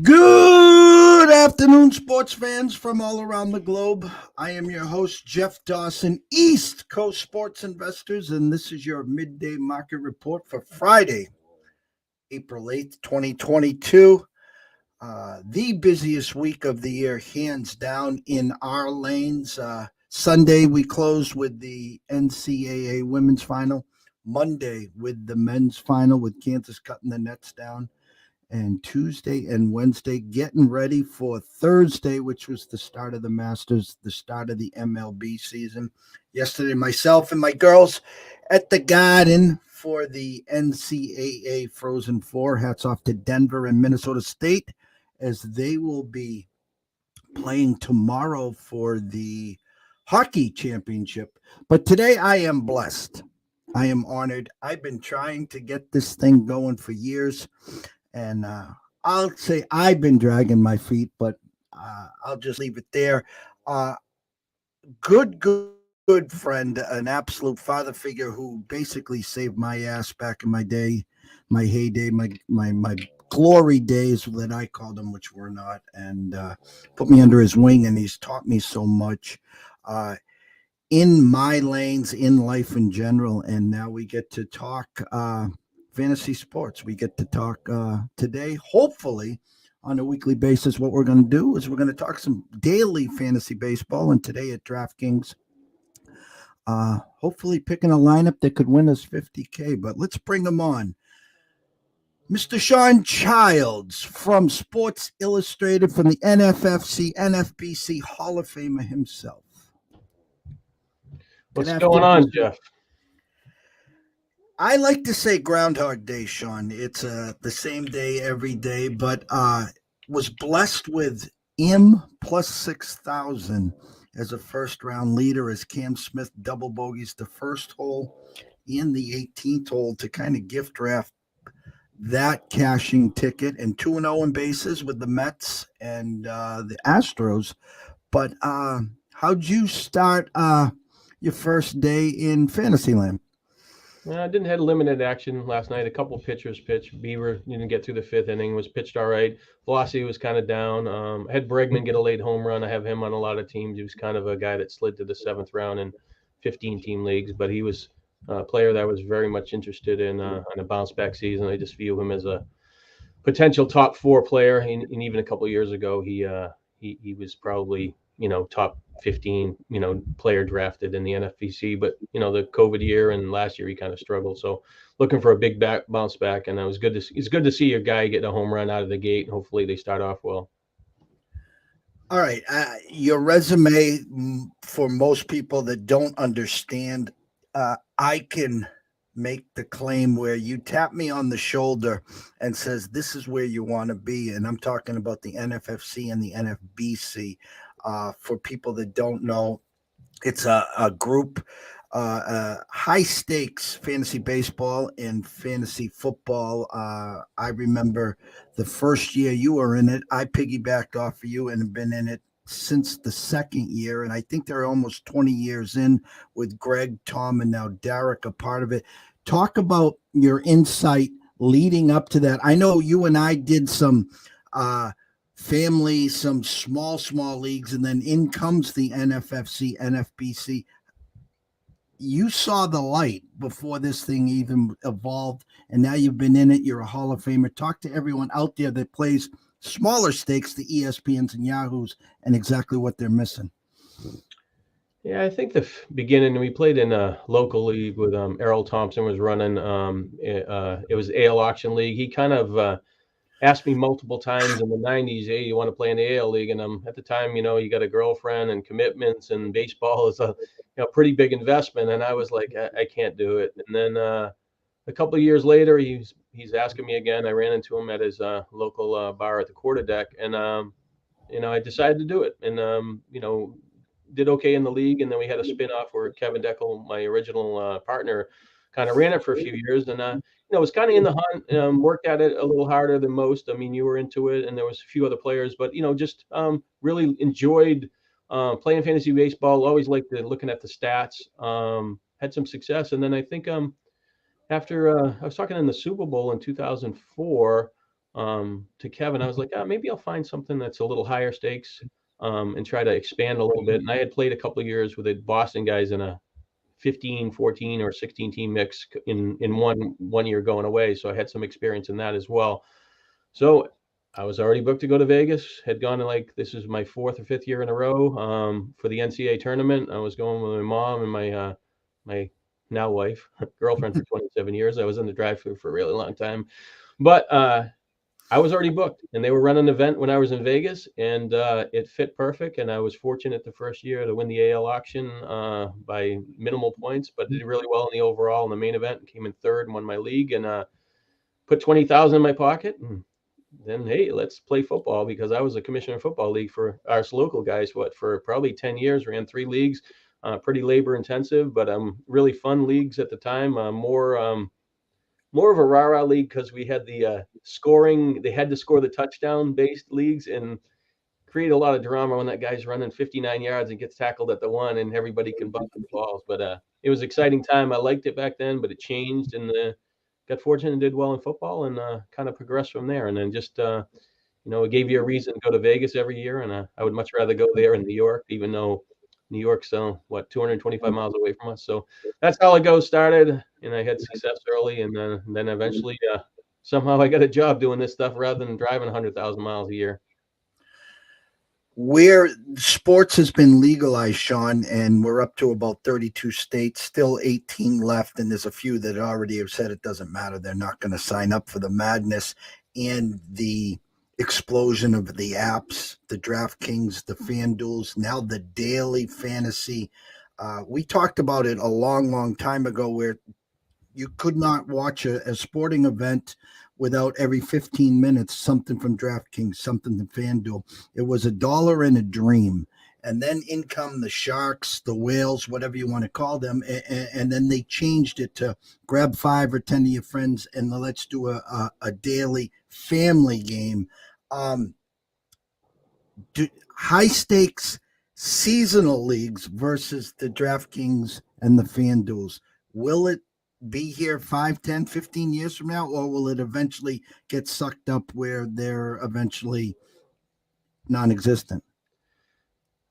Good afternoon, sports fans from all around the globe. I am your host, Jeff Dawson, East Coast Sports Investors, and this is your midday market report for Friday, April 8th, 2022. The busiest week of the year, hands down, in our lanes. Sunday, we closed with the NCAA women's final. Monday, with the men's final, with Kansas cutting the nets down. And Tuesday and Wednesday, getting ready for Thursday, which was the start of the Masters, the start of the MLB season. Yesterday, myself and my girls at the Garden for the NCAA Frozen Four. Hats off to Denver and Minnesota State, as they will be playing tomorrow for the hockey championship. But today I am blessed. I am honored. I've been trying to get this thing going for years. And I'll say I've been dragging my feet, but I'll just leave it there. Good friend, an absolute father figure who basically saved my ass back in my day, my heyday, my glory days that I called them, which were not, and put me under his wing, and he's taught me so much in my lanes, in life in general. And now we get to talk fantasy sports. We get to talk today, hopefully on a weekly basis. What we're going to do is we're going to talk some daily fantasy baseball, and today at DraftKings, hopefully picking a lineup that could win us $50K. But let's bring him on. Mr. Shawn Childs from Sports Illustrated, from the NFFC, NFBC Hall of Famer himself. What's going on, Jeff? I like to say Groundhog Day, Shawn. It's the same day every day, but was blessed with M plus 6,000 as a first-round leader, as Cam Smith double bogeys the first hole and the 18th hole to kind of gift draft that cashing ticket, and 2-0 in bases with the Mets and the Astros. But how'd you start your first day in Fantasyland? I didn't have limited action last night. A couple pitchers pitched. Beaver didn't get through the fifth inning, was pitched all right. Velocity was kind of down. I had Bregman get a late home run. I have him on a lot of teams. He was kind of a guy that slid to the seventh round in 15-team leagues, but he was a player that I was very much interested in on a bounce-back season. I just view him as a potential top four player, and even a couple of years ago, he was probably top 15, player drafted in the NFBC, but the COVID year and last year he kind of struggled. So looking for a big bounce back, and it's good to see your guy getting a home run out of the gate. Hopefully they start off well. All right, your resume, for most people that don't understand, I can make the claim where you tap me on the shoulder and says this is where you want to be, and I'm talking about the NFFC and the NFBC. For people that don't know, it's a group, high stakes fantasy baseball and fantasy football. I remember the first year you were in it, I piggybacked off of you and have been in it since the second year. And I think they're almost 20 years in, with Greg, Tom, and now Derek a part of it. Talk about your insight leading up to that. I know you and I did some family, some small leagues, and then in comes the NFFC, NFBC. You saw the light before this thing even evolved, and now you've been in it. You're a Hall of Famer. Talk to everyone out there that plays smaller stakes, the ESPNs and Yahoos, and exactly what they're missing. Yeah, I think the beginning, we played in a local league with Errol Thompson was running. It was AL Auction League. He kind of asked me multiple times in the 90s, hey, you want to play in the AL League? And at the time, you got a girlfriend and commitments, and baseball is a pretty big investment. And I was like, I can't do it. And then a couple of years later, he's asking me again. I ran into him at his local bar at the quarter deck, and I decided to do it. And did okay in the league, and then we had a spin-off where Kevin Deckel, my original partner, kind of ran it for a few years, and was kind of in the hunt, worked at it a little harder than most. I mean, you were into it, and there was a few other players, but just really enjoyed playing fantasy baseball. Always liked looking at the stats. Had some success, and then I think after I was talking in the Super Bowl in 2004. to Kevin. I was like, maybe I'll find something that's a little higher stakes, and try to expand a little bit. And I had played a couple of years with the Boston guys in a 15, 14, or 16 team mix in one year going away. So I had some experience in that as well. So I was already booked to go to Vegas. Had gone to, like, this is my fourth or fifth year in a row, for the NCAA tournament. I was going with my mom and my now wife, girlfriend for 27 years. I was in the drive-thru for a really long time, but I was already booked, and they were running an event when I was in Vegas, and it fit perfect. And I was fortunate the first year to win the AL auction by minimal points, but did really well in the overall in the main event. Came in third and won my league, and put 20,000 in my pocket. And then, hey, let's play football, because I was a commissioner of football league for our local guys. For probably 10 years, ran 3 leagues, pretty labor intensive, but really fun leagues at the time. More of a rah-rah league, because we had the scoring. They had to score the touchdown-based leagues, and create a lot of drama when that guy's running 59 yards and gets tackled at the one, and everybody can bump the balls. But it was an exciting time. I liked it back then, but it changed, and got fortunate and did well in football, and kind of progressed from there. And then just it gave you a reason to go to Vegas every year, and I would much rather go there in New York, even though New York's 225 miles away from us. So that's how it goes. Started, and I had success early, and then eventually somehow I got a job doing this stuff rather than driving 100,000 miles a year. Where sports has been legalized, Shawn, and we're up to about 32 states, still 18 left, and there's a few that already have said it doesn't matter. They're not going to sign up for the madness and the explosion of the apps, the DraftKings, the FanDuels, now the daily fantasy. We talked about it a long, long time ago, where you could not watch a sporting event without every 15 minutes something from DraftKings, something from FanDuel. It was $1 and a dream. And then in come the sharks, the whales, whatever you want to call them. And then they changed it to grab 5 or 10 of your friends and let's do a daily family game. High stakes seasonal leagues versus the DraftKings and the FanDuels. Will it be here 5, 10, 15 years from now, or will it eventually get sucked up where they're eventually non-existent?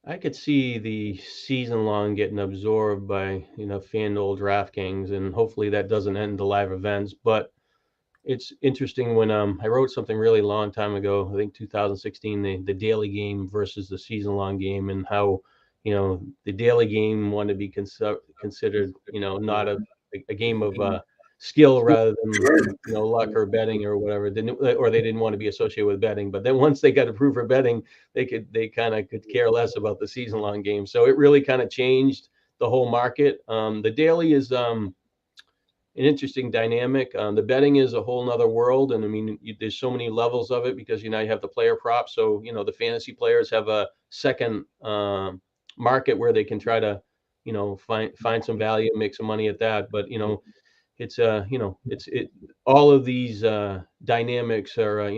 I could see the season long getting absorbed by FanDuel, DraftKings, and hopefully that doesn't end the live events. But it's interesting when I wrote something really long time ago, I think 2016, the daily game versus the season long game, and how the daily game wanted to be considered not a game of skill rather than luck or betting or whatever. Or they didn't want to be associated with betting. But then once they got approved for betting, they kind of could care less about the season long game. So it really kind of changed the whole market. The daily is an interesting dynamic. The betting is a whole nother world, and I mean, there's so many levels of it, because you have the player props. So the fantasy players have a second market where they can try to find some value and make some money at that. But it's all of these dynamics are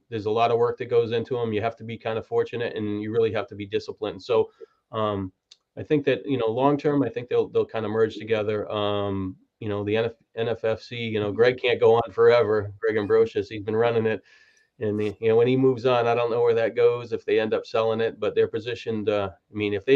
there's a lot of work that goes into them. You have to be kind of fortunate, and you really have to be disciplined. So I think that long term, I think they'll kind of merge together. The NFFC, Greg can't go on forever. Greg Ambrosius, he's been running it, and when he moves on, I don't know where that goes, if they end up selling it. But they're positioned. I mean, if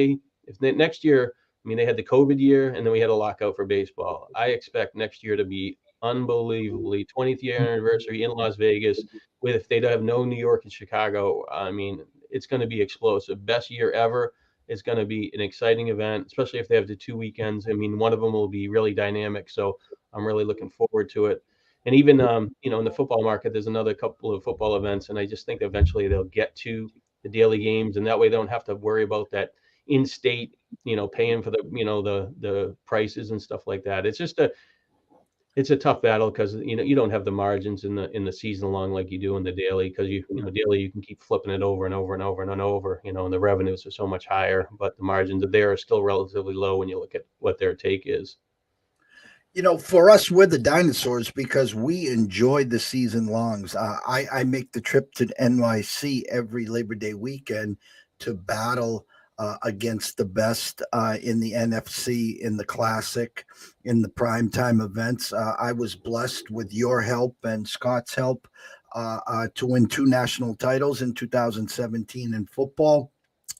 next year, I mean, they had the COVID year, and then we had a lockout for baseball. I expect next year to be unbelievably 20th year anniversary in Las Vegas. If they have no New York and Chicago, I mean, it's going to be explosive. Best year ever. It's going to be an exciting event, especially if they have the 2 weekends. I mean, one of them will be really dynamic. So I'm really looking forward to it. And even, in the football market, there's another couple of football events. And I just think eventually they'll get to the daily games. And that way they don't have to worry about that in-state, paying for the prices and stuff like that. It's a tough battle, because you don't have the margins in the season long like you do in the daily, because daily you can keep flipping it over and over and over and over, and the revenues are so much higher, but the margins there are still relatively low when you look at what their take is. For us, we're the dinosaurs because we enjoy the season longs. I make the trip to NYC every Labor Day weekend to battle against the best in the NFC, in the Classic, in the primetime events. I was blessed with your help and Scott's help to win 2 national titles in 2017 in football.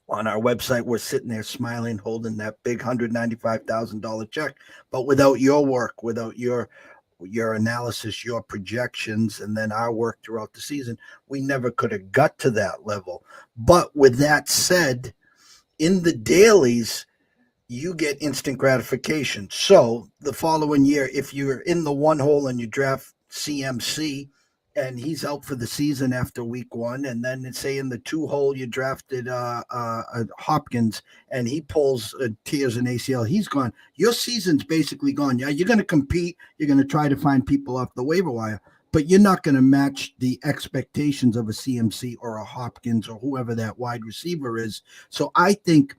On our website, we're sitting there smiling, holding that big $195,000 check. But without your work, without your analysis, your projections, and then our work throughout the season, we never could have got to that level. But with that said, in the dailies, you get instant gratification. So the following year, if you're in the one hole and you draft CMC and he's out for the season after week one, and then say in the two hole you drafted Hopkins and he pulls tears an ACL, he's gone. Your season's basically gone. Yeah, you're going to compete. You're going to try to find people off the waiver wire, but you're not going to match the expectations of a CMC or a Hopkins or whoever that wide receiver is. So I think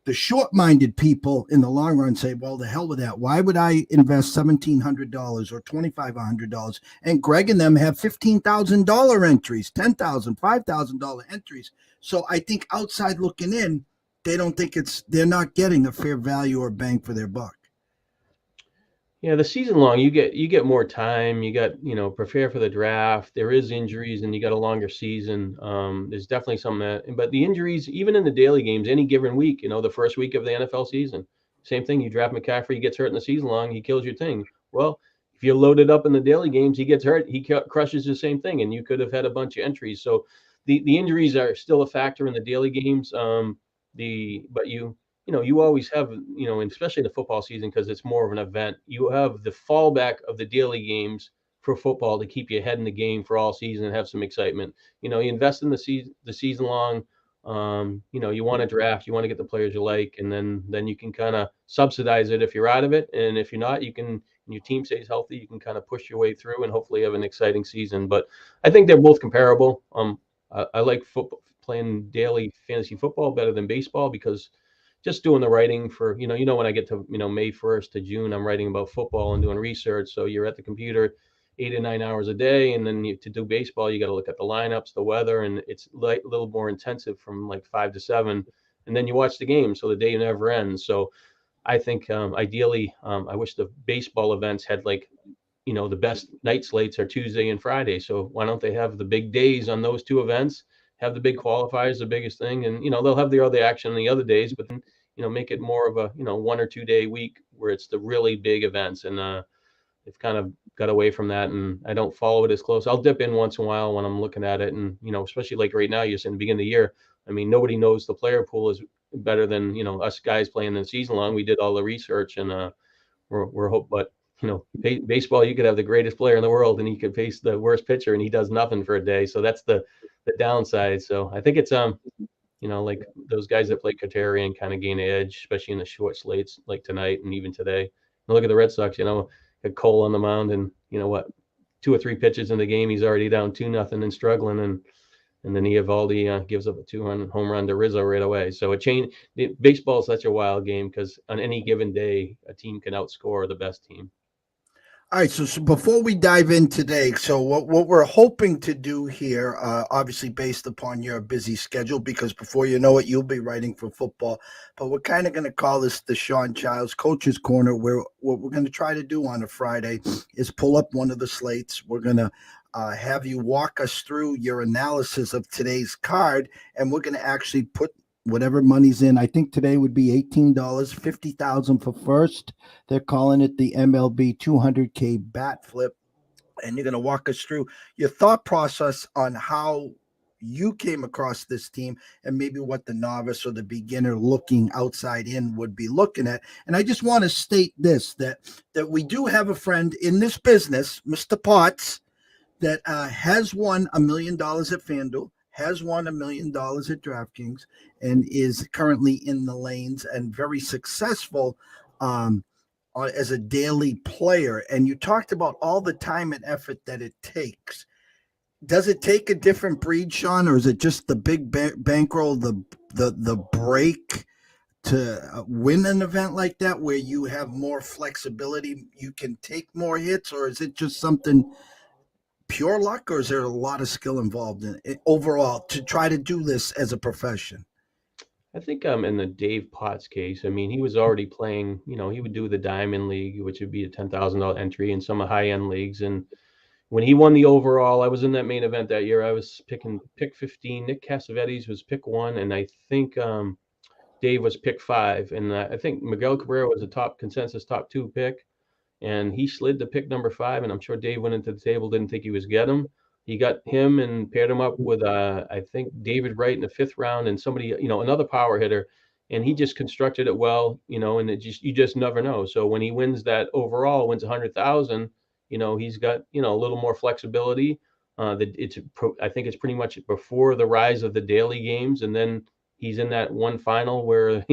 the short-minded people in the long run say, well, the hell with that. Why would I invest $1,700 or $2,500? And Greg and them have $15,000 entries, $10,000, $5,000 entries. So I think outside looking in, they don't think they're not getting a fair value or bang for their buck. Yeah, the season long, you get more time. You got, prepare for the draft. There is injuries, and you got a longer season. There's definitely some but the injuries, even in the daily games, any given week, the first week of the NFL season, same thing. You draft McCaffrey, he gets hurt in the season long, he kills your thing. Well, if you're loaded up in the daily games, he gets hurt, he crushes the same thing, and you could have had a bunch of entries. So the injuries are still a factor in the daily games. But you always have, and especially in the football season, because it's more of an event, you have the fallback of the daily games for football to keep you ahead in the game for all season and have some excitement. You invest in the season long. You want to draft, you want to get the players you like, and then you can kind of subsidize it if you're out of it. And if you're not, and your team stays healthy, you can kind of push your way through and hopefully have an exciting season. But I think they're both comparable. I like football, playing daily fantasy football better than baseball, because just doing the writing for, when I get to, May 1st to June, I'm writing about football and doing research. So you're at the computer 8 or 9 hours a day. And then to do baseball, you got to look at the lineups, the weather, and it's like a little more intensive from like 5 to 7. And then you watch the game. So the day never ends. So I think ideally, I wish the baseball events had the best night slates are Tuesday and Friday. So why don't they have the big days on those two events? Have the big qualifiers, the biggest thing, and they'll have the other action on the other days, but then make it more of a 1 or 2 day week where it's the really big events. And they've kind of got away from that, and I don't follow it as close. I'll dip in once in a while when I'm looking at it, and especially like right now, you're saying the beginning of the year. I mean, nobody knows the player pool is better than us guys playing the season long. We did all the research, and we're hope, but baseball, you could have the greatest player in the world and he could face the worst pitcher and he does nothing for a day. So that's the downside. So I think it's like those guys that play Katarian kind of gain edge, especially in the short slates like tonight and even today. And look at the Red Sox, got Cole on the mound, and 2 or 3 pitches in the game, he's already down 2-0 and struggling, and then Eovaldi gives up a 2-run home run to Rizzo right away. So baseball is such a wild game because on any given day, a team can outscore the best team. All right, so before we dive in today, so what we're hoping to do here, obviously based upon your busy schedule, because before you know it, you'll be writing for football, but we're kind of going to call this the Shawn Childs Coach's Corner, where what we're going to try to do on a Friday is pull up one of the slates. We're going to have you walk us through your analysis of today's card, and we're going to actually put whatever money's in. I think today would be $18, $50,000 for first. They're calling it the MLB 200K bat flip. And you're going to walk us through your thought process on how you came across this team and maybe what the novice or the beginner looking outside in would be looking at. And I just want to state this, that we do have a friend in this business, Mr. Potts, that has won $1 million at FanDuel, has won $1 million at DraftKings, and is currently in the lanes and very successful as a daily player. And you talked about all the time and effort that it takes. Does it take a different breed, Shawn, or is it just the big bankroll, the break to win an event like that where you have more flexibility, you can take more hits, or is it just something pure luck, or is there a lot of skill involved in it overall to try to do this as a profession? I think in the Dave Potts case, I mean, he was already playing, he would do the Diamond League, which would be a $10,000 entry, and some high-end leagues. And, when he won the overall, I was in that main event that year. I was pick 15. Nick Cassavetes was pick 1, and I think Dave was pick 5, and I think Miguel Cabrera was a top consensus top 2 pick, and he slid to pick number 5. And I'm sure Dave went into the table, didn't think he was get him. He got him and paired him up with I think David Wright in the 5th round and somebody, another power hitter, and he just constructed it well, and you just never know. So when he wins that overall, wins 100,000, he's got a little more flexibility. I think it's pretty much before the rise of the daily games, and then he's in that one final where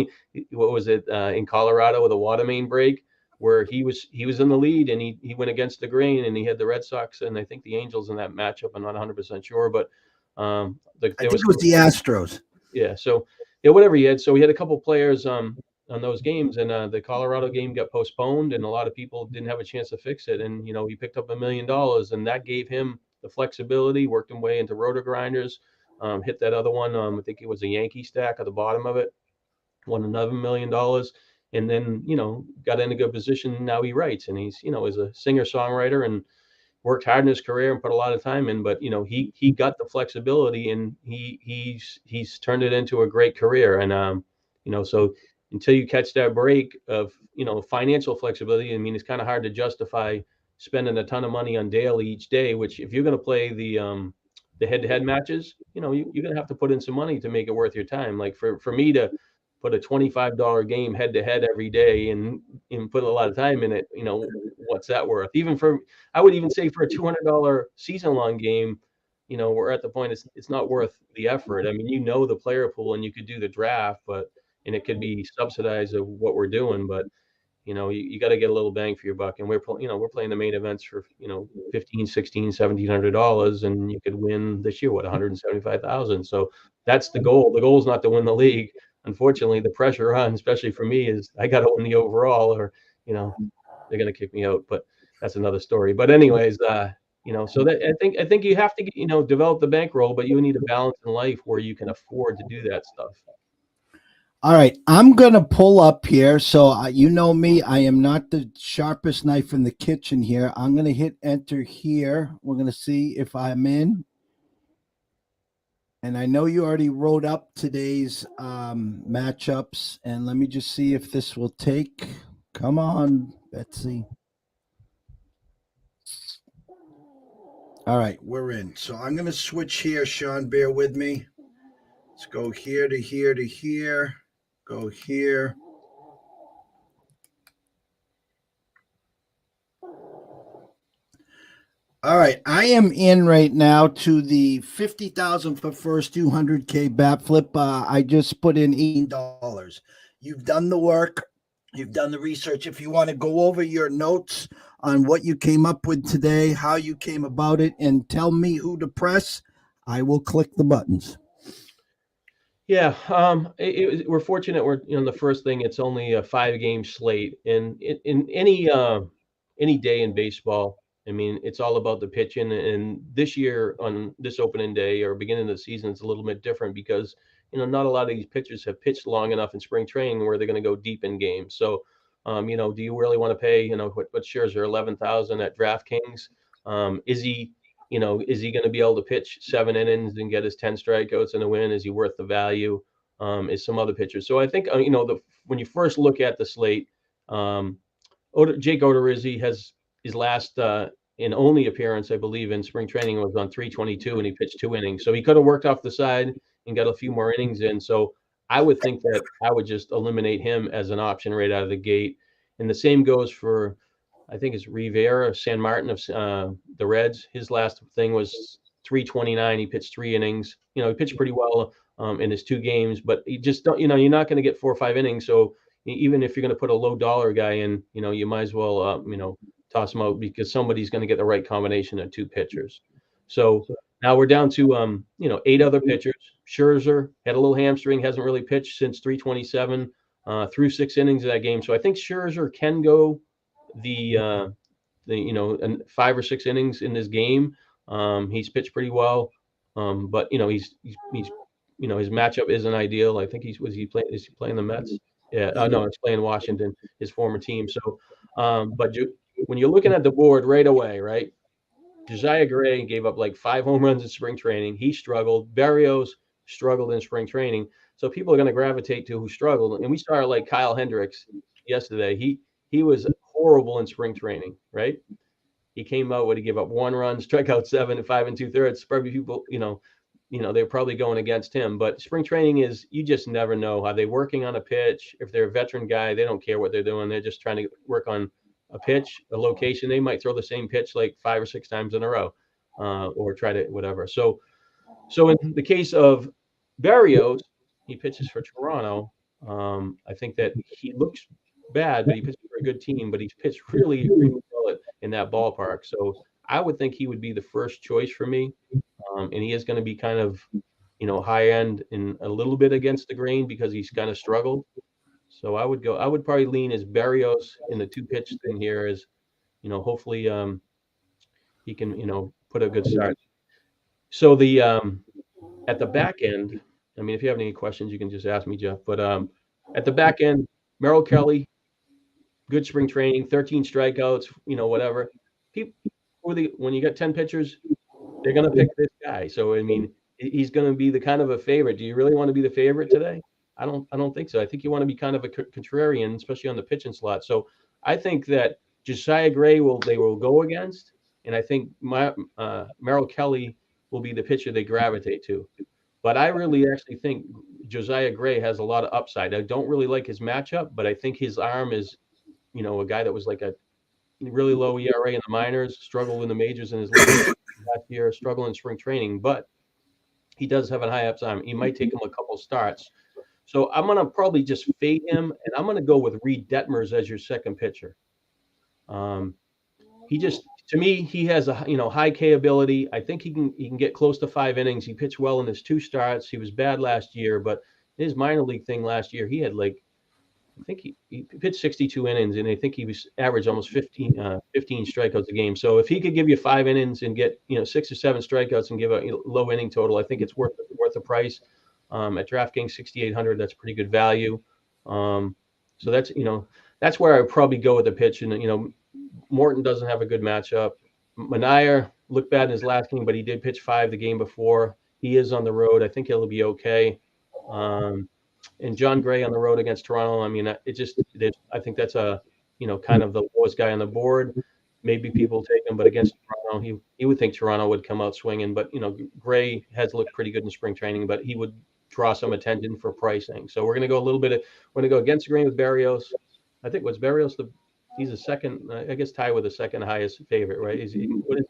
what was it in Colorado with a water main break, where he was in the lead and he went against the grain, and he had the Red Sox and I think the Angels in that matchup. I'm not 100% sure, but I there think was it was the Astros. yeah. So yeah, whatever he had. So he had a couple players on those games, and the Colorado game got postponed, and a lot of people didn't have a chance to fix it. And he picked up $1 million, and that gave him the flexibility. Worked him way into rotor grinders. Hit that other one. I think it was a Yankee stack at the bottom of it. Won another $1 million, and then got in a good position. Now he writes, and he's is a singer songwriter and worked hard in his career and put a lot of time in, but he got the flexibility, and he's turned it into a great career. And so until you catch that break of financial flexibility, I mean, it's kind of hard to justify spending a ton of money on daily each day, which if you're going to play the head-to-head matches, you're going to have to put in some money to make it worth your time. Like for me to put a $25 game head-to-head every day and put a lot of time in it, what's that worth? I would even say for a $200 season-long game, we're at the point it's not worth the effort. I mean, the player pool, and you could do the draft, and it could be subsidized of what we're doing, but you got to get a little bang for your buck. And we're playing the main events for 15, 16, $1,700, and you could win this year 175,000. So that's the goal. The goal is not to win the league. Unfortunately, the pressure on, especially for me, is I got to win the overall, or they're going to kick me out. But that's another story. But anyways, so that I think you have to develop the bankroll, but you need a balance in life where you can afford to do that stuff. All right, I'm going to pull up here. So you know me, I am not the sharpest knife in the kitchen here. I'm going to hit enter here. We're going to see if I'm in. And I know you already wrote up today's matchups. And let me just see if this will take. Come on, Betsy. All right, we're in. So I'm going to switch here, Shawn. Bear with me. Let's go here to here to here. Go here. All right, I am in right now to the 50,000 for first 200K bat flip. I just put in $18. You've done the work. You've done the research. If you want to go over your notes on what you came up with today, how you came about it, and tell me who to press, I will click the buttons. Yeah, we're fortunate. We're the first thing. It's only a 5-game slate, and in any day in baseball, I mean, it's all about the pitching. And this year on this opening day or beginning of the season, it's a little bit different because not a lot of these pitchers have pitched long enough in spring training where they're going to go deep in games. So, do you really want to pay what shares are 11,000 at DraftKings? Is he is he going to be able to pitch 7 innings and get his 10 strikeouts and a win? Is he worth the value? Is some other pitchers? So I think when you first look at the slate, Jake Odorizzi has his last and only appearance, I believe, in spring training was on 322, and he pitched 2 innings. So he could have worked off the side and got a few more innings in. So I would think that I would just eliminate him as an option right out of the gate. And the same goes for, I think it's Rivera, San Martin of the Reds. His last thing was 329. He pitched 3 innings. He pitched pretty well in his 2 games, but you just don't, you're not going to get 4 or 5 innings. So even if you're going to put a low dollar guy in, you might as well, toss him out because somebody's going to get the right combination of 2 pitchers. So now we're down to, 8 other pitchers. Scherzer had a little hamstring, hasn't really pitched since 327, through 6 innings of that game. So I think Scherzer can go the 5 or 6 innings in this game. He's pitched pretty well, but he's his matchup isn't ideal. I think is he playing the Mets? Yeah, no, it's playing Washington, his former team. So, but when you're looking at the board right away, right? Josiah Gray gave up like 5 home runs in spring training. He struggled. Berrios struggled in spring training. So people are going to gravitate to who struggled. And we started like Kyle Hendricks yesterday. He was horrible in spring training, right? He came out with he gave up 1 run, strike out 7 and 5 2/3. Probably people, they're probably going against him. But spring training is you just never know. Are they working on a pitch? If they're a veteran guy, they don't care what they're doing. They're just trying to work on a pitch, a location. They might throw the same pitch like 5 or 6 times in a row, or try to whatever. So in the case of Berrios, he pitches for Toronto. I think that he looks bad, but he pitches for a good team. But he's pitched really, really well in that ballpark. So I would think he would be the first choice for me. And he is going to be kind of, high end and a little bit against the grain because he's kind of struggled. So I would probably lean as Berrios in the 2 pitch thing here as, hopefully he can, put a good start. So at the back end, I mean, if you have any questions, you can just ask me, Jeff. But at the back end, Merrill Kelly, good spring training, 13 strikeouts, whatever. People, when you got 10 pitchers, they're going to pick this guy. So, I mean, he's going to be the kind of a favorite. Do you really want to be the favorite today? I don't think so. I think you want to be kind of a contrarian, especially on the pitching slot. So I think that Josiah Gray they will go against, and I think Merrill Kelly will be the pitcher they gravitate to. But I really actually think Josiah Gray has a lot of upside. I don't really like his matchup, but I think his arm is, a guy that was like a really low ERA in the minors, struggled in the majors in his last year, struggled in spring training, but he does have a high upside. He might take him a couple starts. So I'm going to probably just fade him, and I'm going to go with Reed Detmers as your second pitcher. To me, he has a high K ability. I think he can get close to 5 innings. He pitched well in his 2 starts. He was bad last year, but his minor league thing last year, he had I think he pitched 62 innings, and I think he was averaged almost 15 strikeouts a game. So if he could give you 5 innings and get 6 or 7 strikeouts and give a low inning total, I think it's worth the price. At DraftKings 6,800, that's pretty good value. So that's where I would probably go with the pitch. And Morton doesn't have a good matchup. Manaea looked bad in his last game, but he did pitch 5 the game before. He is on the road. I think he'll be okay. And John Gray on the road against Toronto. I mean, I think that's kind of the lowest guy on the board. Maybe people take him, but against Toronto, he would think Toronto would come out swinging. But Gray has looked pretty good in spring training, but he would draw some attention for pricing. So we're going to go we're going to go against the grain with Berrios. I think Berrios he's a second, I guess, tied with the second highest favorite, right? What is he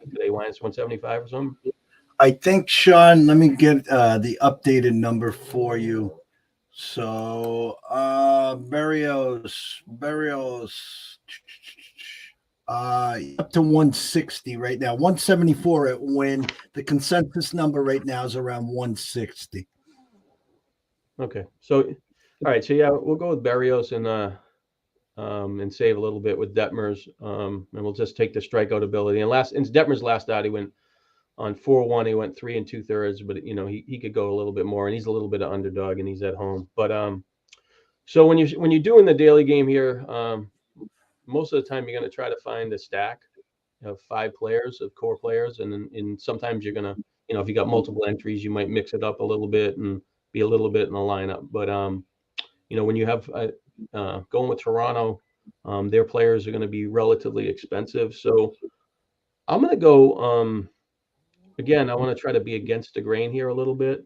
today? Minus 175 or something? I think, Shawn, let me get the updated number for you. So Berrios up to 160 right now, 174 at win. The consensus number right now is around 160. Okay. So all right, so yeah, we'll go with Berrios and save a little bit with Detmers. And we'll just take the strikeout ability. And in Detmers' last out, he went on 4-1, he went 3 2/3, but he could go a little bit more, and he's a little bit of underdog, and he's at home. But so when you're doing the daily game here, most of the time you're going to try to find a stack of 5 players, of core players, and sometimes you're going to, if you got multiple entries, you might mix it up a little bit and be a little bit in the lineup. But when you have going with Toronto, their players are going to be relatively expensive. So I'm going to go. Again, I want to try to be against the grain here a little bit.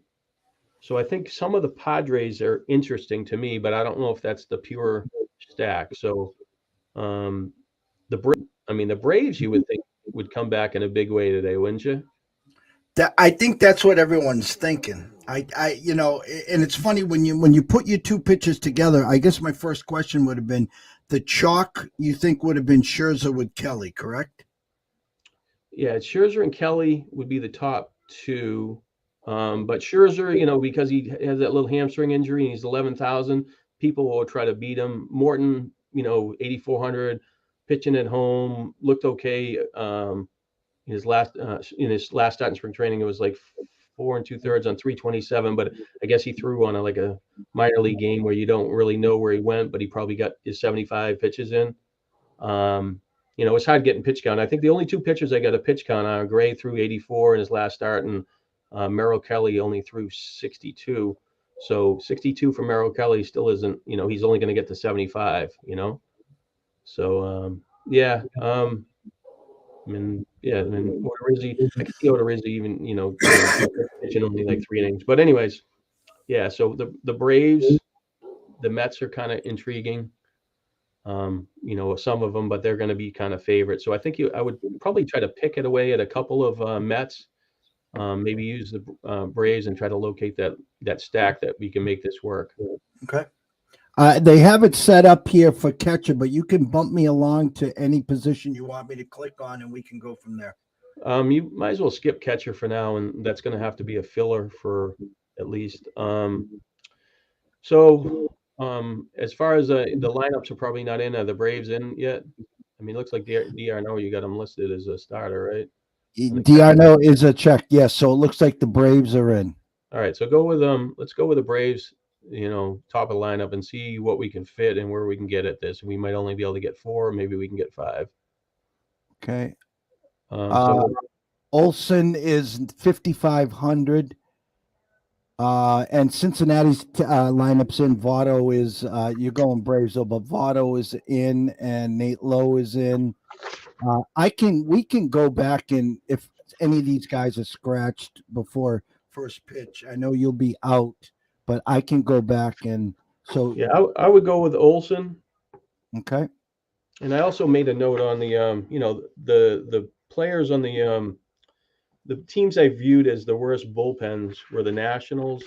So I think some of the Padres are interesting to me, but I don't know if that's the pure stack. So the Braves, you would think would come back in a big way today, wouldn't you? I think that's what everyone's thinking. And it's funny when you put your 2 pitches together. I guess my first question would have been the chalk. You think would have been Scherzer with Kelly, correct? Yeah, Scherzer and Kelly would be the top 2. But Scherzer, because he has that little hamstring injury and he's 11,000, people will try to beat him. Morton, 8,400, pitching at home, looked okay. In his last start in spring training, it was like 4 2/3 on 327. But I guess he threw on a minor league game where you don't really know where he went, but he probably got his 75 pitches in. it's hard getting pitch count. I think the only two pitchers I got a pitch count on are Gray threw 84 in his last start, and Merrill Kelly only threw 62. So 62 for Merrill Kelly still isn't, he's only going to get to 75. So yeah, Odorizzi, I could see Odorizzi even, pitching only like 3 innings. But anyways, yeah. So the Braves, the Mets are kind of intriguing. Some of them, but they're going to be kind of favorites. So I think I would probably try to pick it away at a couple of Mets. Maybe use the Braves and try to locate that stack that we can make this work. Okay. They have it set up here for catcher, but you can bump me along to any position you want me to click on, and we can go from there. You might as well skip catcher for now, and that's going to have to be a filler for at least. As far as the lineups are probably not in. Are the Braves in yet? I mean, it looks like DRNO, you got him listed as a starter, right? DRNO is a check, yes. So it looks like the Braves are in. All right, so let's go with the Braves, top of the lineup and see what we can fit and where we can get at this. We might only be able to get 4, maybe we can get 5. Okay. So Olson is 5,500. And Cincinnati's lineups in. Votto is you're going Braves, though, but Votto is in and Nate Lowe is in. We can go back, and if any of these guys are scratched before first pitch, I know you'll be out, but I can go back and so yeah, I would go with Olson. Okay. And I also made a note on the the players on the teams I viewed as the worst bullpens were the Nationals,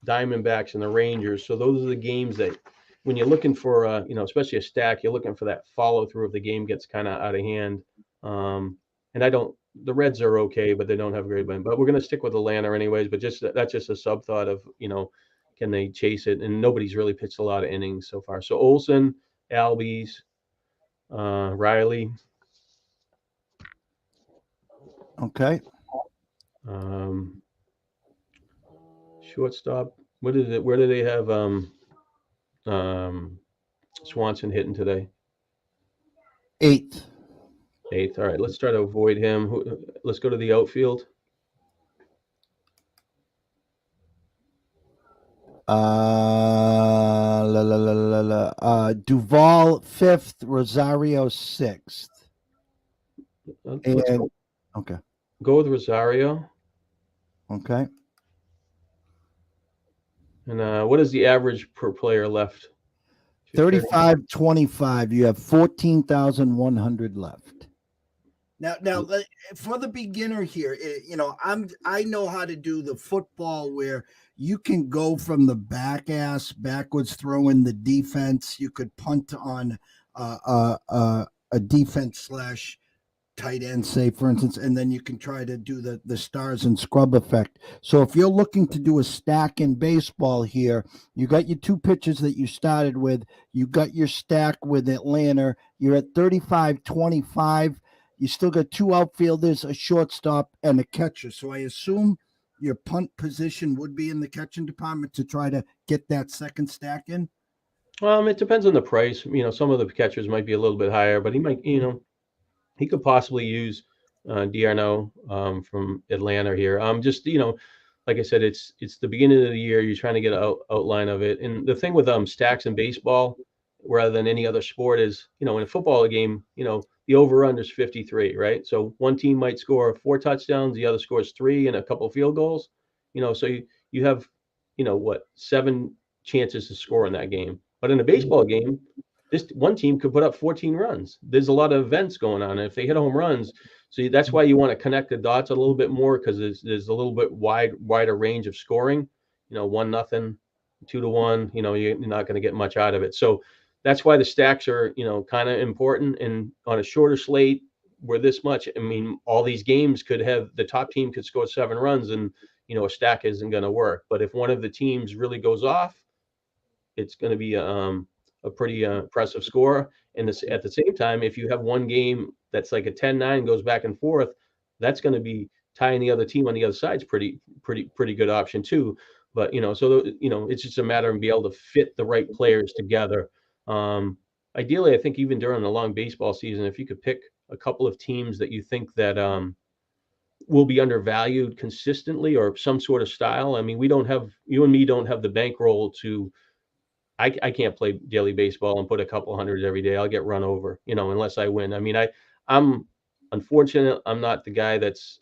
Diamondbacks, and the Rangers. So those are the games that when you're looking for especially a stack, you're looking for that follow through if the game gets kind of out of hand. And the Reds are okay, but they don't have a great win. But we're going to stick with Atlanta anyways. But that's just a sub thought of can they chase it? And nobody's really pitched a lot of innings so far. So Olson, Albies, Riley. Okay. Shortstop. Where do they have Swanson hitting today? 8th. All right, let's try to avoid him. Let's go to the outfield. Duvall 5th, Rosario 6th. Okay. Go with Rosario. Okay. And what is the average per player left? 35.25. You have 14,100 left. Now, for the beginner here, I know how to do the football where you can go from the backwards, throw in the defense. You could punt on a defense / tight end, say, for instance, and then you can try to do the stars and scrub effect. So if you're looking to do a stack in baseball here, you got your 2 pitchers that you started with. You got your stack with Atlanta. You're at 35.25. You still got 2 outfielders, a shortstop, and a catcher. So I assume your punt position would be in the catching department to try to get that second stack in? It depends on the price. Some of the catchers might be a little bit higher, but he might, he could possibly use DRNO from Atlanta here. Just, like I said, it's the beginning of the year. You're trying to get an outline of it. And the thing with stacks in baseball, rather than any other sport, is, in a football game, the over-under is 53, right? So one team might score 4 touchdowns, the other scores 3 and a couple of field goals. So you have, 7 chances to score in that game. But in a baseball game, this one team could put up 14 runs. There's a lot of events going on. And if they hit home runs, so that's why you want to connect the dots a little bit more, because there's a little bit wider range of scoring. 1-0, 2-1. You're not going to get much out of it. So that's why the stacks are, kind of important. And on a shorter slate where this much, I mean, all these games could have the top team could score 7 runs, and a stack isn't going to work. But if one of the teams really goes off, it's going to be a pretty impressive score. And at the same time, if you have one game that's like a 10-9 goes back and forth, that's going to be tying the other team on the other side's pretty good option too. But so it's just a matter of being able to fit the right players together. ideally, I think even during the long baseball season, if you could pick a couple of teams that you think that will be undervalued consistently or some sort of style. I mean, you and me don't have the bankroll to. I can't play daily baseball and put a couple hundred every day. I'll get run over, unless I win. I mean, I'm unfortunate. I'm not the guy that's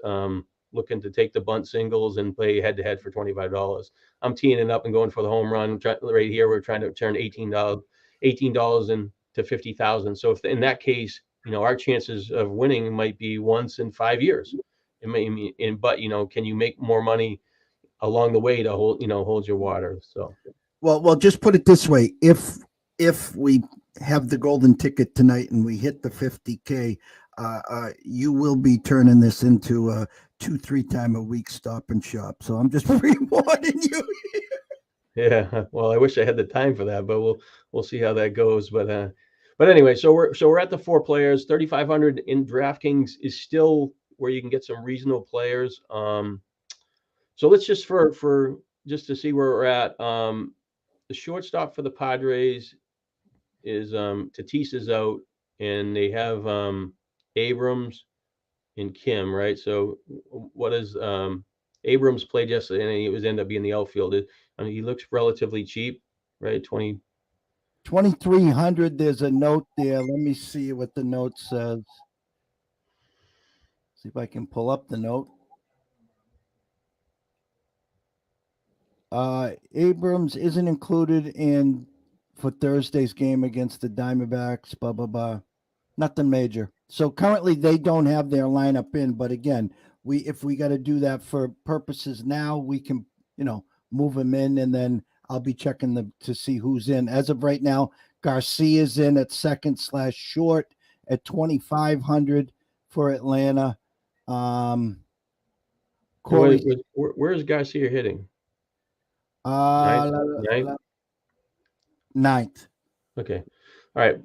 looking to take the bunt singles and play head to head for $25. I'm teeing it up and going for the home run. Right here, we're trying to turn $18 into 50,000. So if in that case, our chances of winning might be once in 5 years. But can you make more money along the way to hold your water? So. Well, just put it this way: if we have the golden ticket tonight and we hit the 50K, you will be turning this into a 2-3 time a week Stop and Shop. So I'm just rewarding you. Yeah, well, I wish I had the time for that, but we'll see how that goes. But anyway, so we're at the 4 players. 3,500 in DraftKings is still where you can get some reasonable players. So let's just for just to see where we're at. The shortstop for the Padres is Tatis is out, and they have Abrams and Kim, right? So what is Abrams played yesterday, and he ended up being the outfield. I mean, he looks relatively cheap, right? 2,300. There's a note there. Let me see what the note says. See if I can pull up the note. Abrams isn't included in for Thursday's game against the Diamondbacks. Blah blah blah. Nothing major. So currently they don't have their lineup in. But again, if we got to do that for purposes now, we can move them in, and then I'll be checking to see who's in. As of right now, Garcia's in at second/short at 2,500 for Atlanta. Corey, where is Garcia hitting? Ninth. Okay. All right.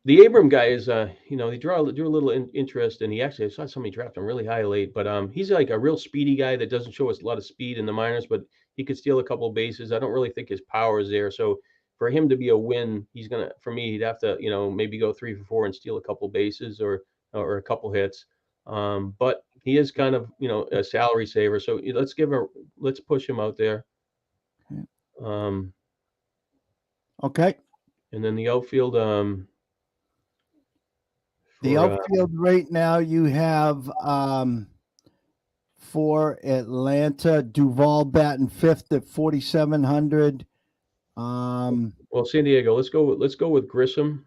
The Abram guy is, he drew a little interest, and I saw somebody draft him really high late, but he's like a real speedy guy that doesn't show us a lot of speed in the minors, but he could steal a couple of bases. I don't really think his power is there. So for him to be a win, for me, he'd have to, maybe go 3 for 4 and steal a couple of bases or a couple hits. But he is kind of, a salary saver. So let's push him out there. Okay. And then the outfield, the outfield right now you have for Atlanta, Duvall batting 5th at 4,700. Well, San Diego, let's go with Grissom.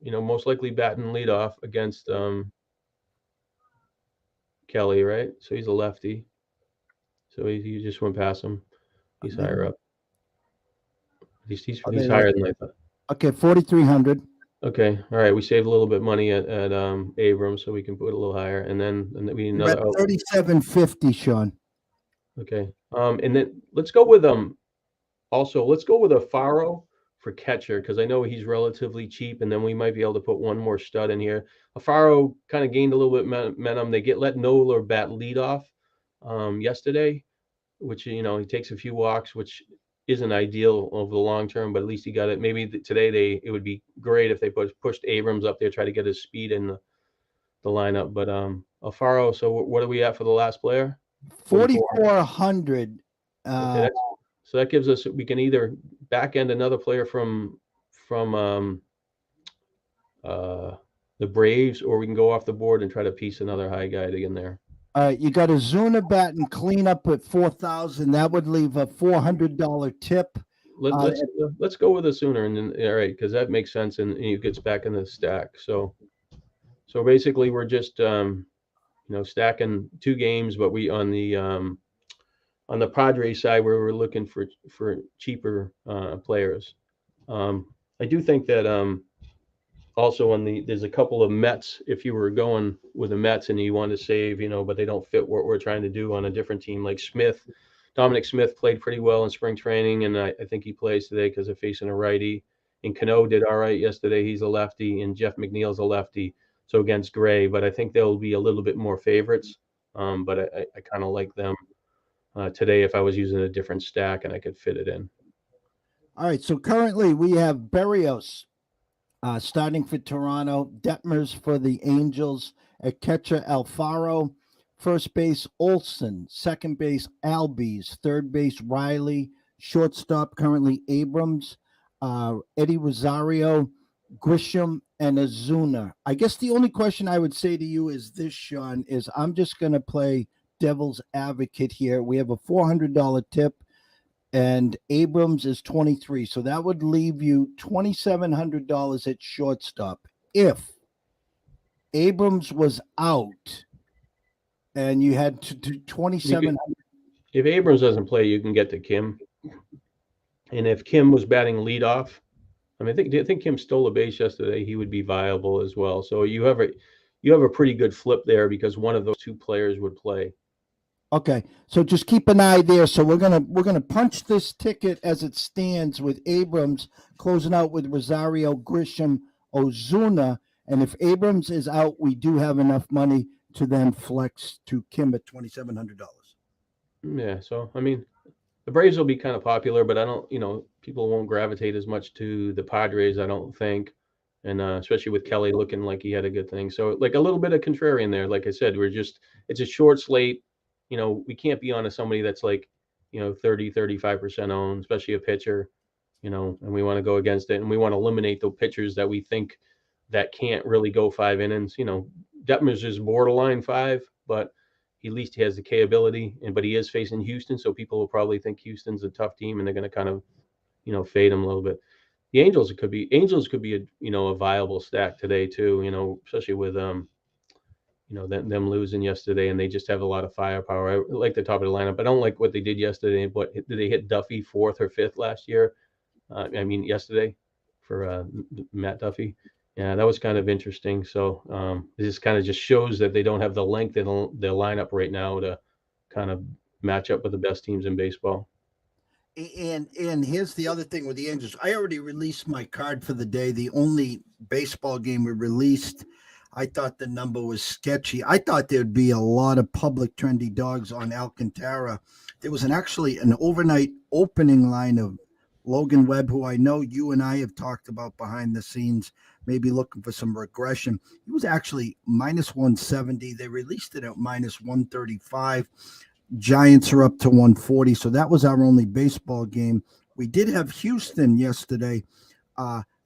Most likely batting leadoff against Kelly, right? So he's a lefty. So he just went past him. He's higher up. He's higher than I thought. Okay, 4,300. Okay, all right. We saved a little bit money at Abrams, so we can put it a little higher, and then we need another 3,750, Shawn. Okay, and then let's go with Alfaro for catcher, because I know he's relatively cheap, and then we might be able to put one more stud in here. Alfaro kind of gained a little bit momentum. They let Nola bat leadoff yesterday, which he takes a few walks, which isn't ideal over the long term, but at least he got it. Maybe today it would be great if they pushed Abrams up there, try to get his speed in the lineup. But Alfaro. So what are we at for the last player? 4,400. Okay, so that gives us, we can either back end another player from the Braves, or we can go off the board and try to piece another high guy in there. All right, you got a Zuna batting cleanup at 4,000. That would leave a $400 tip. Let's go with a Sooner, and then all right, because that makes sense, and he gets back in the stack. So basically, we're just stacking 2 games, but we on the Padres side, where we're looking for cheaper players. I do think that also there's a couple of Mets. If you were going with the Mets and you want to save, but they don't fit what we're trying to do on a different team, like Smith. Dominic Smith played pretty well in spring training, and I think he plays today because they're facing a righty. And Cano did all right yesterday. He's a lefty, and Jeff McNeil's a lefty. So against Gray, but I think they'll be a little bit more favorites. But I kind of like them today if I was using a different stack and I could fit it in. All right. So currently we have Berrios Starting for Toronto, Detmers for the Angels. At catcher, Alfaro. First base, Olson. Second base, Albies. Third base, Riley. Shortstop, currently Abrams. Eddie Rosario, Grisham, and Azuna. I guess the only question I would say to you is this, Shawn, is I'm just going to play devil's advocate here. We have a $400 tip, and Abrams is 23. So that would leave you $2,700 at shortstop. If Abrams was out and you had to do 2,700. If Abrams doesn't play, you can get to Kim. And if Kim was batting leadoff, I mean, I think Kim stole a base yesterday. He would be viable as well. So you have a pretty good flip there because one of those two players would play. Okay, so just keep an eye there. So we're gonna punch this ticket as it stands with Abrams closing out with Rosario, Grisham, Ozuna, and if Abrams is out, we do have enough money to then flex to Kim at $2,700. Yeah, so I mean, the Braves will be kind of popular, but I don't, people won't gravitate as much to the Padres, I don't think, and especially with Kelly looking like he had a good thing. So like a little bit of contrarian there. Like I said, it's a short slate. We can't be on to somebody that's like, 30, 35% owned, especially a pitcher, and we want to go against it. And we want to eliminate the pitchers that we think that can't really go 5 innings. Detmers is borderline 5, but at least he has the K ability, but he is facing Houston. So people will probably think Houston's a tough team and they're going to kind of, fade him a little bit. The Angels could be a viable stack today too, especially with, them losing yesterday, and they just have a lot of firepower. I like the top of the lineup. I don't like what they did yesterday, but did they hit Duffy 4th or 5th last year? Yesterday for Matt Duffy. Yeah, that was kind of interesting. So this kind of just shows that they don't have the length in their lineup right now to kind of match up with the best teams in baseball. And here's the other thing with the Angels. I already released my card for the day. The only baseball game we released, I thought the number was sketchy. I thought there'd be a lot of public trendy dogs on Alcantara. There was actually an overnight opening line of Logan Webb, who I know you and I have talked about behind the scenes, maybe looking for some regression. He was actually minus 170. They released it at minus 135. Giants are up to 140. So that was our only baseball game. We did have Houston yesterday.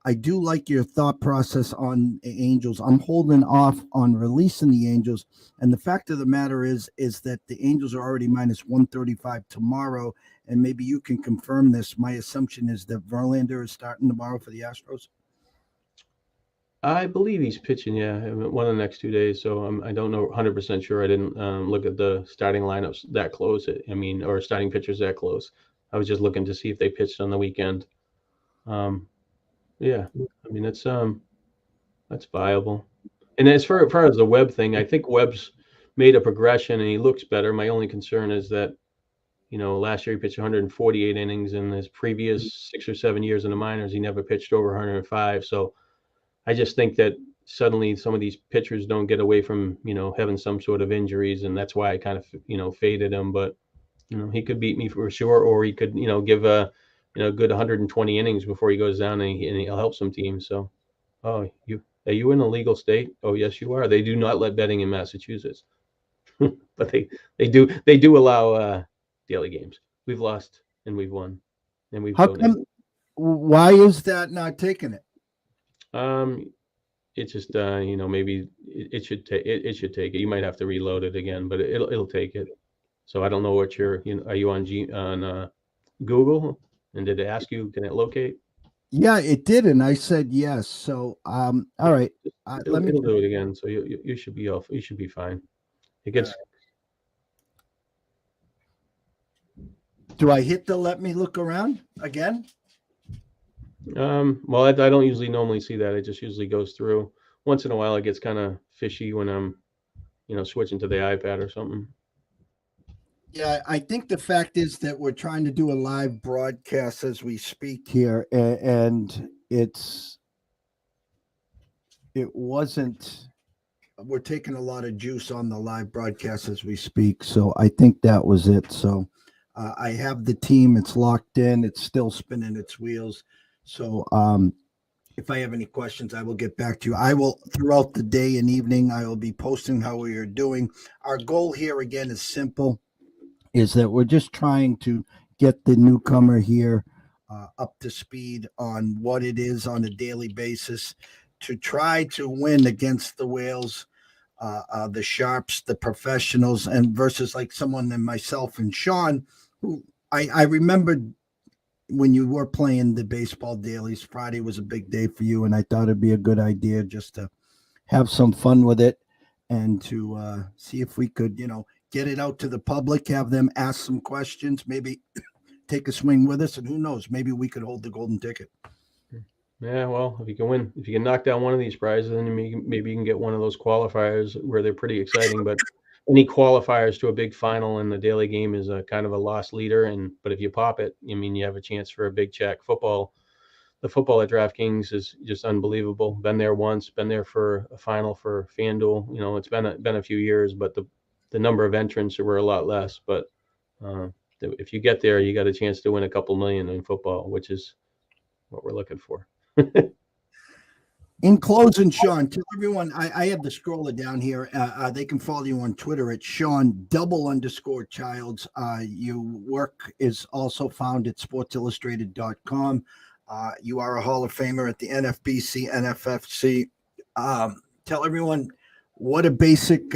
I do like your thought process on the Angels. I'm holding off on releasing the Angels. And the fact of the matter is that the Angels are already minus 135 tomorrow. And maybe you can confirm this. My assumption is that Verlander is starting tomorrow for the Astros. I believe he's pitching, yeah, one of the next 2 days. So I don't know 100% sure. I didn't look at the starting lineups that close. Or starting pitchers that close. I was just looking to see if they pitched on the weekend. Yeah, that's viable. And as far as the Webb thing, I think Webb's made a progression and he looks better. My only concern is that, last year he pitched 148 innings. In his previous 6 or 7 years in the minors, he never pitched over 105. So I just think that suddenly some of these pitchers don't get away from, having some sort of injuries. And that's why I kind of, faded him. But, he could beat me for sure, or he could, give a good 120 innings before he goes down and he'll help some teams. So, are you in a legal state? Oh, yes, you are. They do not let betting in Massachusetts, but they do allow daily games. We've lost and we've won, and we've donated. Why is that not taking it? It's just maybe it should take it. You might have to reload it again, but it'll take it. So I don't know what are you on Google? And did it ask you, can it locate? Yeah, it did, and I said yes. So, all right, it'll do it again. So you should be off. You should be fine. It gets. Do I hit the let me look around again? Well, I don't usually normally see that. It just usually goes through. Once in a while, it gets kind of fishy when I'm, switching to the iPad or something. Yeah, I think the fact is that we're trying to do a live broadcast as we speak here, and we're taking a lot of juice on the live broadcast as we speak. So I think that was it. So I have the team. It's locked in. It's still spinning its wheels. So If I have any questions, I will get back to you. I will, throughout the day and evening, I will be posting how we are doing. Our goal here again is simple, is that we're just trying to get the newcomer here up to speed on what it is on a daily basis to try to win against the whales, the sharps, the professionals, and versus like someone and myself and Shawn, who I remembered when you were playing the baseball dailies. Friday was a big day for you, and I thought it'd be a good idea just to have some fun with it and to see if we could, get it out to the public, have them ask some questions, maybe take a swing with us, and who knows, maybe we could hold the golden ticket. Yeah, well, if you can knock down one of these prizes, then maybe you can get one of those qualifiers where they're pretty exciting. But any qualifiers to a big final in the daily game is a kind of a lost leader. But if you pop it, you have a chance for a big check. The football at DraftKings is just unbelievable. Been there once, been there for a final for FanDuel. It's been a few years, but the number of entrants were a lot less. But if you get there, you got a chance to win a couple million in football, which is what we're looking for. In closing, Shawn, tell everyone, I have the scroller down here. They can follow you on Twitter at Shawn_Childs. Your work is also found at sportsillustrated.com. You are a Hall of Famer at the NFBC, NFFC. Tell everyone what a basic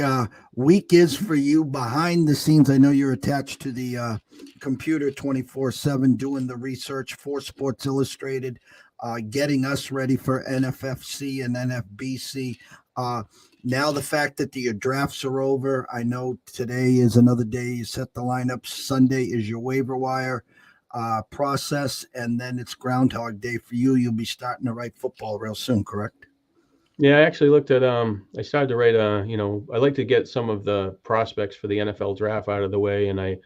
week is for you behind the scenes. I know you're attached to the computer 24/7 doing the research for Sports Illustrated, getting us ready for NFFC and NFBC. Now the fact that your drafts are over, I know today is another day. You set the lineups. Sunday is your waiver wire process, and then it's Groundhog Day for you. You'll be starting to write football real soon, correct? Yeah, I actually looked at I started to write I like to get some of the prospects for the NFL draft out of the way, and I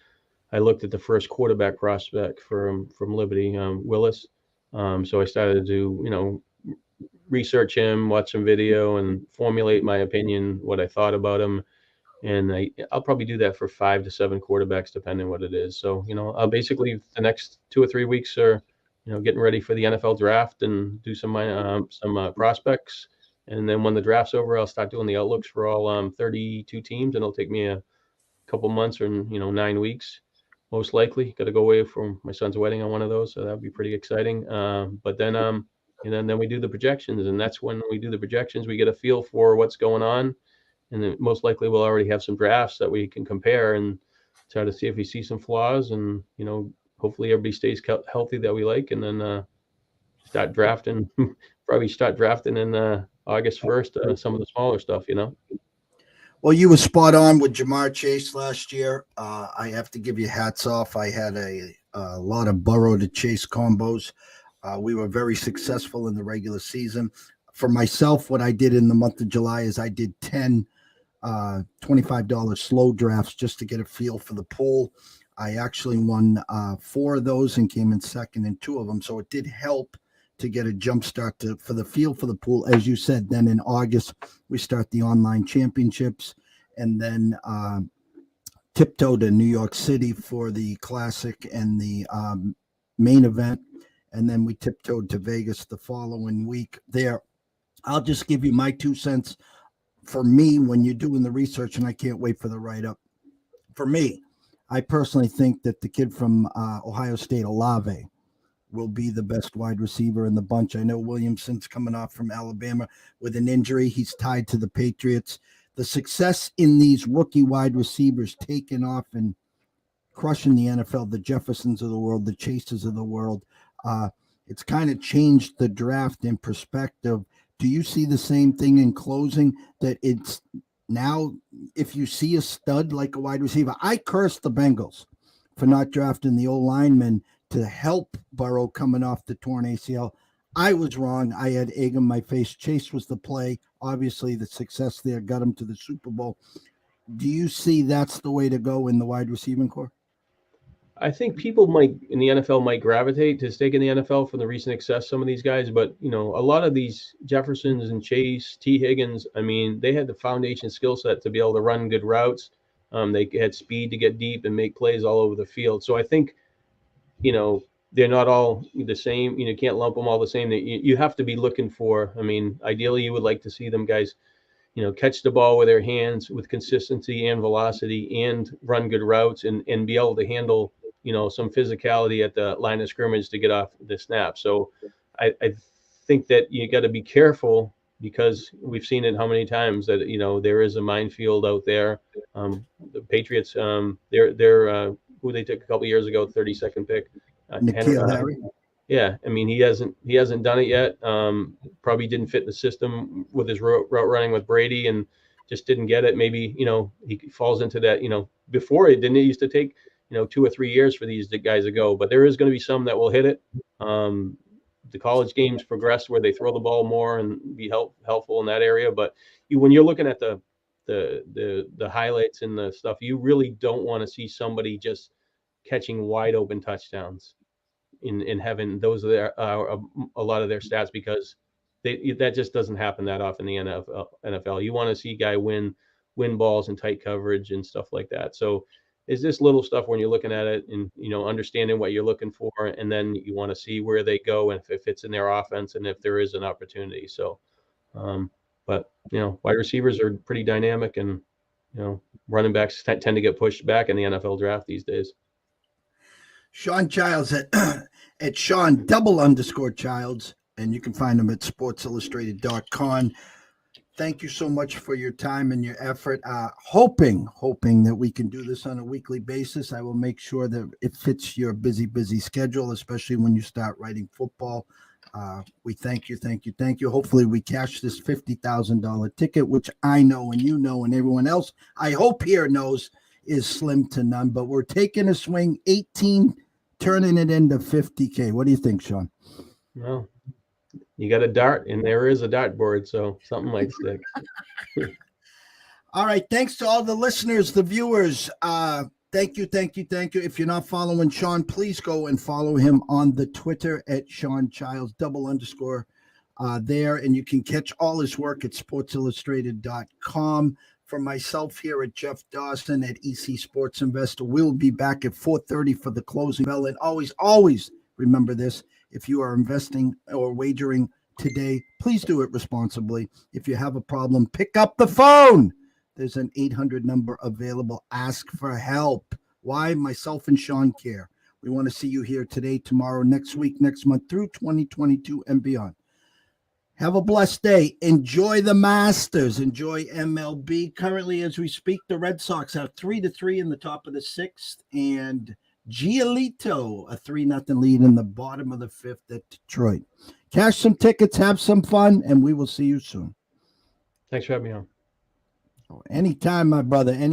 looked at the first quarterback prospect from Liberty, Willis. So I started to research him, watch some video, and formulate my opinion, what I thought about him. And I'll probably do that for 5 to 7 quarterbacks, depending what it is. So I'll basically the next 2 or 3 weeks are getting ready for the NFL draft and do some prospects. And then when the draft's over, I'll start doing the outlooks for all 32 teams, and it'll take me a couple months or 9 weeks, most likely. Got to go away for my son's wedding on one of those, so that'd be pretty exciting. But then then we do the projections, and that's when we do the projections. We get a feel for what's going on, and then most likely we'll already have some drafts that we can compare and try to see if we see some flaws, and hopefully everybody stays healthy that we like, and then start drafting. Probably start drafting in August 1st, some of the smaller stuff. Well, you were spot on with Jamar Chase last year. I have to give you hats off. I had a lot of Burrow to Chase combos. We were very successful in the regular season. For myself, what I did in the month of July is I did 10 $25 slow drafts just to get a feel for the pool. I actually won 4 of those and came in second in 2 of them. So it did help to get a jump start for the feel for the pool. As you said, then in August, we start the online championships, and then tiptoe to New York City for the classic and the main event. And then we tiptoed to Vegas the following week there. I'll just give you my 2 cents. For me, when you're doing the research, and I can't wait for the write-up, for me, I personally think that the kid from Ohio State, Olave, will be the best wide receiver in the bunch. I know Williamson's coming off from Alabama with an injury. He's tied to the Patriots. The success in these rookie wide receivers taking off and crushing the NFL, the Jeffersons of the world, the Chases of the world, it's kind of changed the draft in perspective. Do you see the same thing in closing, that it's now if you see a stud like a wide receiver? I curse the Bengals for not drafting the old lineman to help Burrow coming off the torn ACL. I was wrong. I had egg on my face. Chase was the play. Obviously, the success there got him to the Super Bowl. Do you see that's the way to go in the wide receiving core? I think people in the NFL might gravitate to staying in the NFL for the recent success, some of these guys, but a lot of these Jeffersons and Chase, T. Higgins, they had the foundation skill set to be able to run good routes. They had speed to get deep and make plays all over the field. So I think, they're not all the same. You can't lump them all the same. You have to be looking for. I mean, ideally, you would like to see them guys, catch the ball with their hands with consistency and velocity and run good routes and be able to handle, some physicality at the line of scrimmage to get off the snap. So I think that you got to be careful because we've seen it how many times that, there is a minefield out there. The Patriots, they're who they took a couple years ago, 32nd pick. N'Keal Harry. Yeah, I mean he hasn't done it yet. Probably didn't fit the system with his route running with Brady, and just didn't get it. Maybe he falls into that. Before it used to take 2 or 3 years for these guys to go, but there is going to be some that will hit it. The college games progress where they throw the ball more and be helpful in that area. But when you're looking at the highlights and the stuff, you really don't want to see somebody just catching wide open touchdowns in having those are a lot of their stats, because that just doesn't happen that often in the NFL. You want to see a guy win balls in tight coverage and stuff like that. So it's just little stuff when you're looking at it and understanding what you're looking for, and then you want to see where they go and if it fits in their offense and if there is an opportunity. So but wide receivers are pretty dynamic, and running backs tend to get pushed back in the NFL draft these days. Shawn Childs at Shawn _Childs, and you can find him at sportsillustrated.com. Thank you so much for your time and your effort. Hoping that we can do this on a weekly basis. I will make sure that it fits your busy schedule, especially when you start writing football. We thank you. Hopefully we cash this $50,000 ticket, which I know and and everyone else I hope here knows is slim to none, but we're taking a swing, 18, turning it into 50K. What do you think, Shawn? Well, you got a dart, and there is a dartboard, so something might stick. All right. Thanks to all the listeners, the viewers. Thank you. If you're not following Shawn, please go and follow him on the Twitter at Shawn Childs _. There, and you can catch all his work at sportsillustrated.com. For myself here at Jeff Dawson at EC Sports Investor, we'll be back at 4:30 for the closing bell. And always remember this: if you are investing or wagering today, please do it responsibly. If you have a problem, pick up the phone. There's an 800 number available. Ask for help. Why? Myself and Shawn care. We want to see you here today, tomorrow, next week, next month, through 2022 and beyond. Have a blessed day. Enjoy the Masters. Enjoy MLB. Currently, as we speak, the Red Sox have 3-3 in the top of the 6th, and Giolito a 3-0 lead in the bottom of the 5th at Detroit. Cash some tickets, have some fun, and we will see you soon. Thanks for having me on. Anytime, my brother. Anytime.